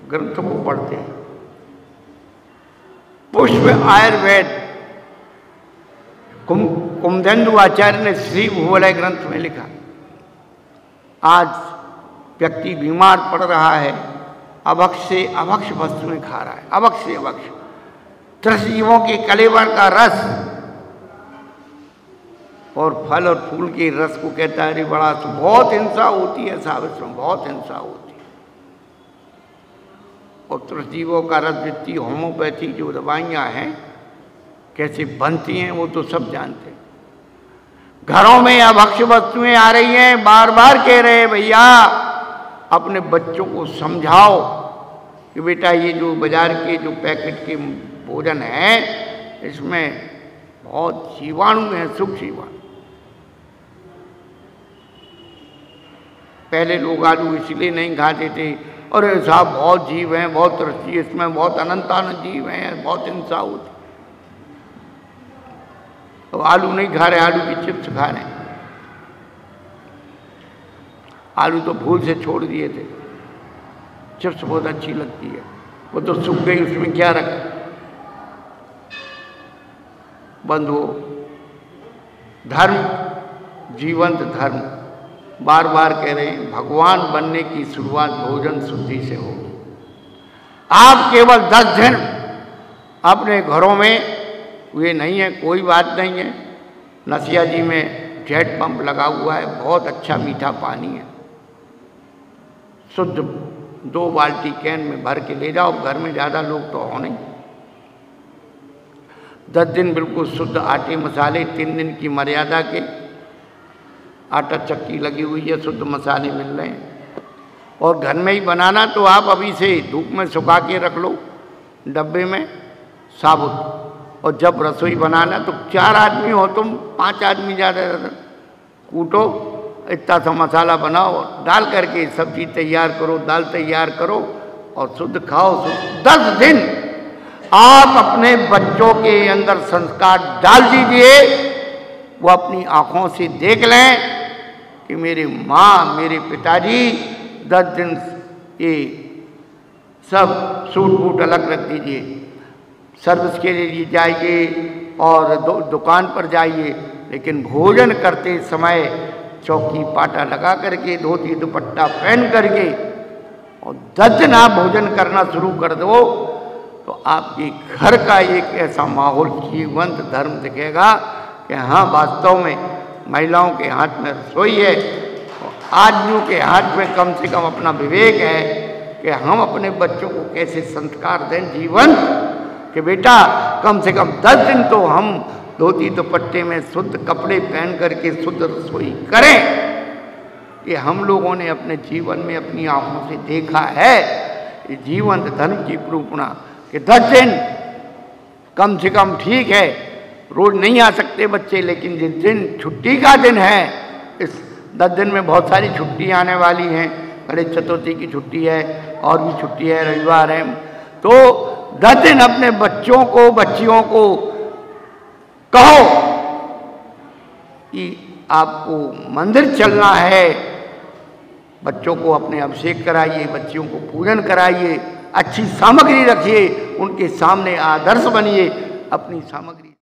A: ग्रंथों को पढ़ते हैं। पुष्प आयुर्वेद कुमधेंदु आचार्य ने श्री भूवलय ग्रंथ में लिखा। आज व्यक्ति बीमार पड़ रहा है, अभक्ष से अभक्ष वस्तुएं खा रहा है, अभक्ष से अभक्ष, त्रसजीवों के कलेवर का रस और फल और फूल के रस को कहता है। अरे बड़ा तो बहुत हिंसा होती है सावित्र में, बहुत हिंसा होती है। और त्रसजीवों का रस जितनी होम्योपैथी जो दवाइयाँ हैं कैसे बनती हैं वो तो सब जानते हैं। घरों में अभक्ष वस्तुएं आ रही हैं, बार बार कह रहे हैं भैया अपने बच्चों को समझाओ कि बेटा ये जो बाजार के जो पैकेट के भोजन है इसमें बहुत जीवाणु हैं, सूक्ष्म जीवाणु। पहले लोग आलू इसलिए नहीं खाते थे, और साहब बहुत जीव हैं, बहुत रस्सी इसमें, बहुत अनंत जीव हैं, बहुत हिंसा होती, तो आलू नहीं खा रहे, आलू की चिप्स खा रहे हैं। आलू तो भूल से छोड़ दिए थे, चिप्स बहुत अच्छी लगती है, वो तो सूख गई, उसमें क्या रखा। बंधुओं, धर्म, जीवंत धर्म, बार बार कह रहे हैं, भगवान बनने की शुरुआत भोजन शुद्धि से होगी। आप केवल 10 दिन अपने घरों में हुए नहीं है, कोई बात नहीं है। नसिया जी में जेट पंप लगा हुआ है, बहुत अच्छा मीठा पानी है, शुद्ध 2 बाल्टी कैन में भर के ले जाओ, घर में ज़्यादा लोग तो हो नहीं। 10 दिन बिल्कुल शुद्ध आटे मसाले, 3 दिन की मर्यादा के, आटा चक्की लगी हुई है, शुद्ध मसाले मिल रहे हैं। और घर में ही बनाना तो आप अभी से धूप में सुखा के रख लो डब्बे में साबुत, और जब रसोई बनाना तो 4 आदमी हो तुम, 5 आदमी ज़्यादा कूटो, इतना सा मसाला बनाओ, डाल करके सब्जी तैयार करो, दाल तैयार करो और शुद्ध खाओ। 10 दिन आप अपने बच्चों के अंदर संस्कार डाल दीजिए, वो अपनी आँखों से देख लें कि मेरी माँ, मेरे पिताजी 10 दिन ये सब सूट बूट अलग रख दीजिए, सर्विस के लिए जाइए और दुकान पर जाइए, लेकिन भोजन करते समय चौकी पाटा लगा करके, धोती दुपट्टा पहन करके, और 10 दिन आप भोजन करना शुरू कर दो तो आपके घर का एक ऐसा माहौल, जीवंत धर्म दिखेगा कि हाँ, वास्तव में महिलाओं के हाथ में रसोई है, और आदमियों के हाथ में कम से कम अपना विवेक है कि हम अपने बच्चों को कैसे संस्कार दें जीवंत, कि बेटा कम से कम 10 दिन तो हम धोती दुपट्टे में शुद्ध कपड़े पहन करके शुद्ध रसोई करें। ये हम लोगों ने अपने जीवन में अपनी आंखों से देखा है, ये जीवंत धर्म की निरूपणा, कि 10 दिन कम से कम ठीक है, रोज नहीं आ सकते बच्चे, लेकिन जिस दिन छुट्टी का दिन है, इस 10 दिन में बहुत सारी छुट्टी आने वाली हैं, गणेश चतुर्थी की छुट्टी है, और भी छुट्टी है, रविवार है, तो 10 दिन अपने बच्चों को, बच्चियों को कहो कि आपको मंदिर चलना है, बच्चों को अपने अभिषेक कराइए, बच्चियों को पूजन कराइए, अच्छी सामग्री रखिए, उनके सामने आदर्श बनिए, अपनी सामग्री